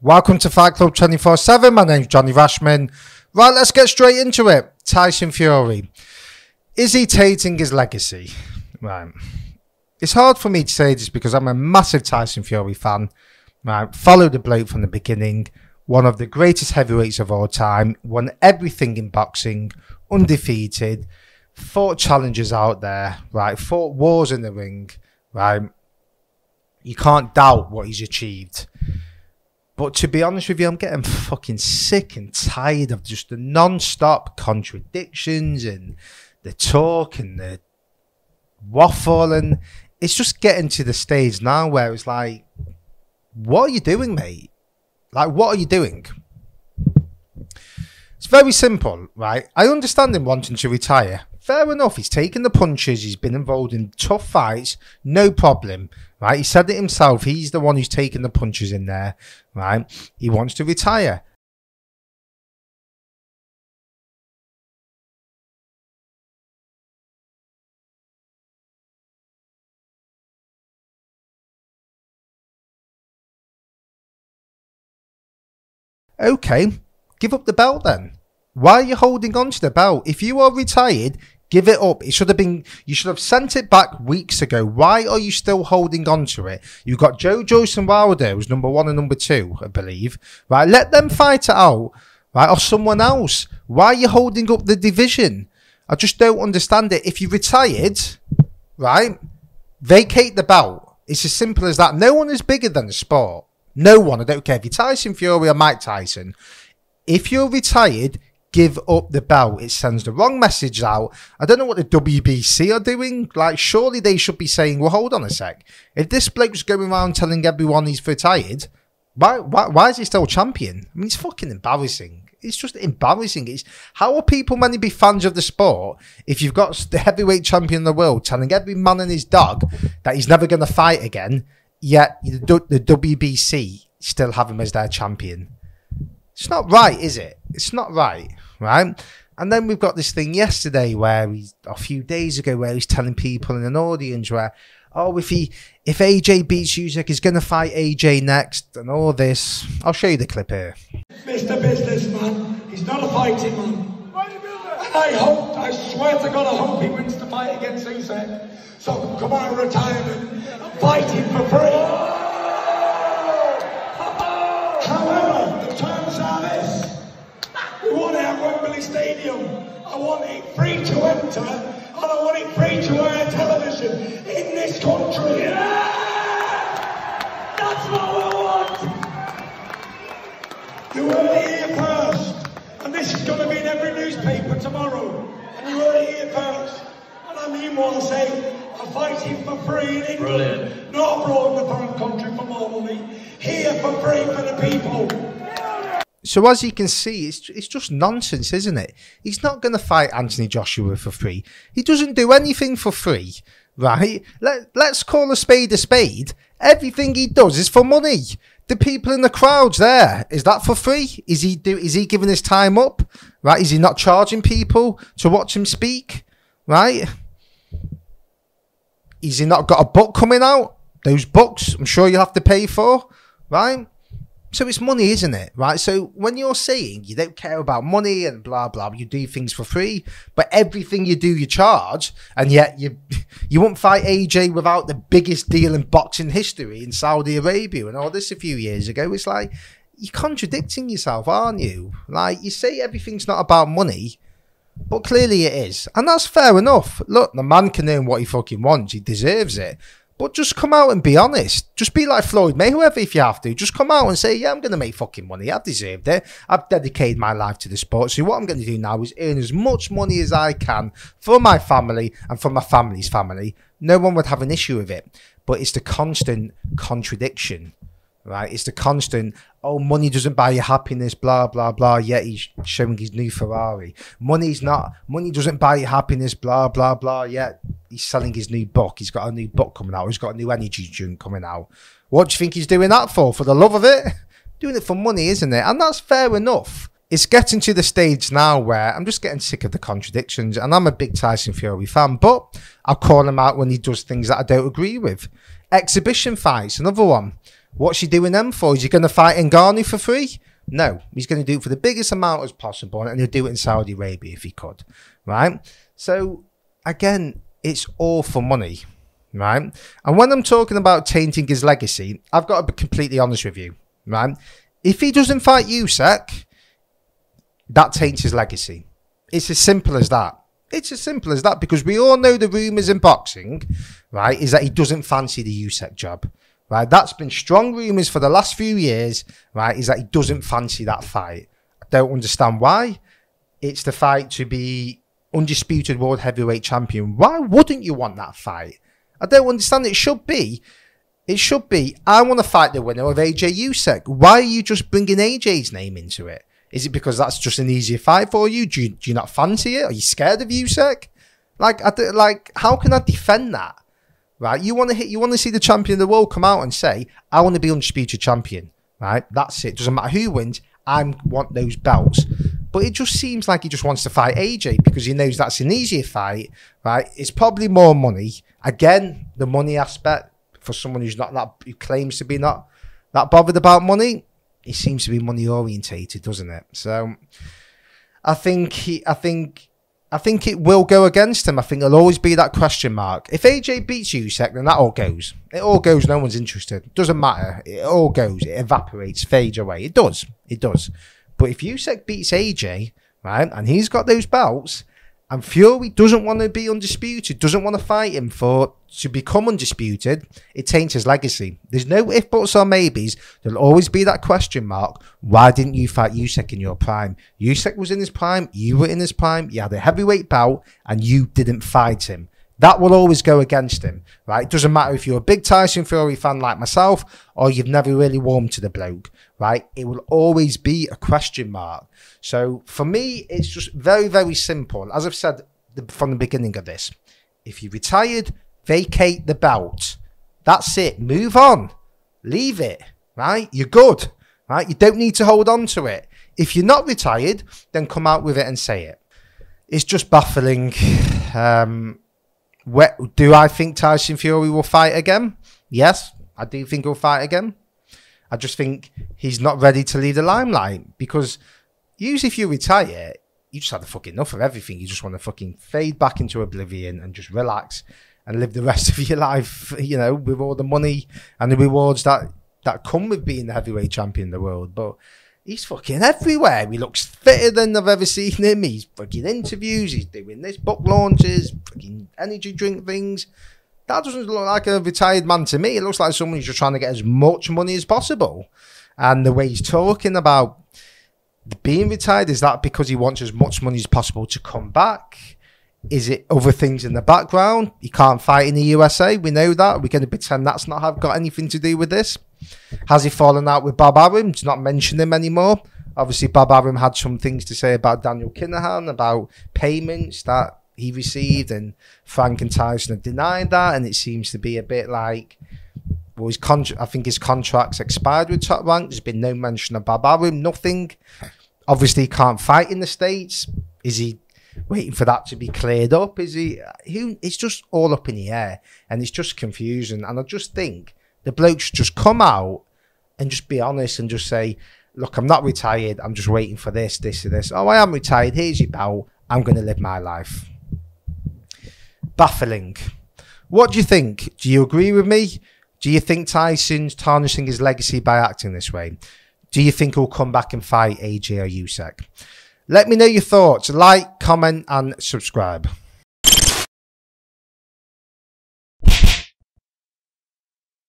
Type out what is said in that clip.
Welcome to Fight Club 24/7. My name's Johnny Rashman. Right, let's get straight into it. Tyson Fury. Is he tainting his legacy? Right. It's hard for me to say this because I'm a massive Tyson Fury fan. Right. Followed the bloke from the beginning. One of the greatest heavyweights of all time. Won everything in boxing. Undefeated. Fought challenges out there. Right. Fought wars in the ring. Right. You can't doubt what he's achieved. But to be honest with you, I'm getting fucking sick and tired of just the non-stop contradictions and the talk and the waffle. And it's just getting to the stage now where it's like, what are you doing, mate? Like, what are you doing? It's very simple, right? I understand him wanting to retire. Fair enough, he's taken the punches, he's been involved in tough fights, no problem, right? He said it himself, he's the one who's taken the punches in there, right? He wants to retire. Okay, give up the belt then. Why are you holding on to the belt? If you are retired, give it up. It should have been, you should have sent it back weeks ago. Why are you still holding on to it? You've got Joyce and Wilder, who's number 1 and number 2, I believe. Right, let them fight it out, right, or someone else. Why are you holding up the division? I just don't understand it. If you retired, right, vacate the belt. It's as simple as that. No one is bigger than the sport. No one. I don't care if you're Tyson Fury or Mike Tyson. If you're retired, give up the belt. It sends the wrong message out. I don't know what the WBC are doing. Like, surely they should be saying, well, hold on a sec. If this bloke's going around telling everyone he's retired, why is he still champion? I mean, it's fucking embarrassing. It's just embarrassing. It's, how are people meant to be fans of the sport if you've got the heavyweight champion of the world telling every man and his dog that he's never going to fight again, yet the WBC still have him as their champion? It's not right, is it? It's not right, right? And then we've got this thing yesterday where a few days ago, where he's telling people in an audience where, oh, if AJ beats Usyk, he's going to fight AJ next and all this. I'll show you the clip here. Mr. Businessman, he's not a fighting man. And I swear to God, I hope he wins the fight against Usyk. So I can come out of retirement and fight him for free. However, the terms are this. We want it at Wembley Stadium. I want it free to enter, and I want it free to air television in this country. Yeah! That's what we want! You heard it here first, and this is going to be in every newspaper tomorrow. And you heard it here first. And I mean what I say. I'm fighting for free in England. Brilliant. Not abroad in a foreign country for more money. Here for free for the people. So as you can see, it's just nonsense, isn't it? He's not going to fight Anthony Joshua for free. He doesn't do anything for free, right? Let's call a spade a spade. Everything he does is for money. The people in the crowds there, is that for free? Is he giving his time up? Right? Is he not charging people to watch him speak? Right? Is he not got a book coming out? Those books, I'm sure you have to pay for, right? So it's money, isn't it? Right? So when you're saying you don't care about money and blah, blah, you do things for free, but everything you do, you charge, and yet you won't fight AJ without the biggest deal in boxing history in Saudi Arabia and all this a few years ago. It's like, you're contradicting yourself, aren't you? Like, you say everything's not about money, but clearly it is. And that's fair enough. Look, the man can earn what he fucking wants. He deserves it. But just come out and be honest. Just be like Floyd Mayweather if you have to. Just come out and say, yeah, I'm going to make fucking money. I've deserved it. I've dedicated my life to the sport. So what I'm going to do now is earn as much money as I can for my family and for my family's family. No one would have an issue with it. But it's the constant contradiction, right? It's the constant, oh, money doesn't buy you happiness, blah, blah, blah. Yet he's showing his new Ferrari. Money doesn't buy you happiness, blah, blah, blah. Yet he's selling his new book. He's got a new book coming out. He's got a new energy drink coming out. What do you think he's doing that for? For the love of it? Doing it for money, isn't it? And that's fair enough. It's getting to the stage now where I'm just getting sick of the contradictions. And I'm a big Tyson Fury fan, but I'll call him out when he does things that I don't agree with. Exhibition fights, another one. What's he doing them for? Is he going to fight Ngannou for free? No, he's going to do it for the biggest amount as possible, and he'll do it in Saudi Arabia if he could, right? So, again, it's all for money, right? And when I'm talking about tainting his legacy, I've got to be completely honest with you, right? If he doesn't fight Usyk, that taints his legacy. It's as simple as that. It's as simple as that, because we all know the rumours in boxing, right, is that he doesn't fancy the Usyk job. Right, that's been strong rumours for the last few years, right, is that he doesn't fancy that fight. I don't understand why. It's the fight to be undisputed world heavyweight champion. Why wouldn't you want that fight? I don't understand. It should be, I want to fight the winner of AJ Usyk. Why are you just bringing AJ's name into it? Is it because that's just an easier fight for you? Do you not fancy it? Are you scared of Usyk? Like, how can I defend that? Right, you want to see the champion of the world come out and say, I want to be undisputed champion, right? That's it. Doesn't matter who wins, I want those belts. But it just seems like he just wants to fight AJ because he knows that's an easier fight, right? It's probably more money. Again, the money aspect for someone who's not that, who claims to be not that bothered about money, he seems to be money orientated, doesn't it? So I think it will go against him. I think there'll always be that question mark. If AJ beats Usyk, then that all goes. It all goes. No one's interested. It doesn't matter. It all goes. It evaporates, fades away. It does. It does. But if Usyk beats AJ, right, and he's got those belts, and Fury doesn't want to be undisputed, doesn't want to fight him to become undisputed, it taints his legacy. There's no if, buts, or maybes. There'll always be that question mark. Why didn't you fight Usyk in your prime? Usyk was in his prime. You were in his prime. You had a heavyweight bout, and you didn't fight him. That will always go against him, right? It doesn't matter if you're a big Tyson Fury fan like myself, or you've never really warmed to the bloke, right? It will always be a question mark. So for me, it's just very, very simple. As I've said from the beginning of this, if you retired, vacate the belt. That's it. Move on. Leave it, right? You're good, right? You don't need to hold on to it. If you're not retired, then come out with it and say it. It's just baffling. Do I think Tyson Fury will fight again? Yes, I do think he'll fight again. I just think he's not ready to leave the limelight, because usually if you retire, you just had fucking enough of everything. You just want to fucking fade back into oblivion and just relax and live the rest of your life, you know, with all the money and the rewards that come with being the heavyweight champion of the world. But he's fucking everywhere. He looks fitter than I've ever seen him. He's fucking interviews. He's doing this, book launches, fucking energy drink things. That doesn't look like a retired man to me. It looks like someone who's just trying to get as much money as possible. And the way he's talking about being retired, is that because he wants as much money as possible to come back? Is it other things in the background? He can't fight in the USA. We know that. We're going to pretend that's not got anything to do with this. Has he fallen out with Bob Arum? To not mention him anymore. Obviously, Bob Arum had some things to say about Daniel Kinahan, about payments that he received, and Frank and Tyson have denied that. And it seems to be a bit like, well, I think his contract's expired with Top Rank. There's been no mention of Bob Arum, nothing. Obviously, he can't fight in the States. Is he waiting for that to be cleared up? Is he? It's just all up in the air, and it's just confusion. And I just think the bloke should just come out and just be honest and just say, look, I'm not retired. I'm just waiting for this, this, and this. Oh, I am retired. Here's your belt. I'm going to live my life. Baffling. What do you think? Do you agree with me? Do you think Tyson's tarnishing his legacy by acting this way? Do you think he'll come back and fight AJ or Usyk? Let me know your thoughts. Like, comment, and subscribe.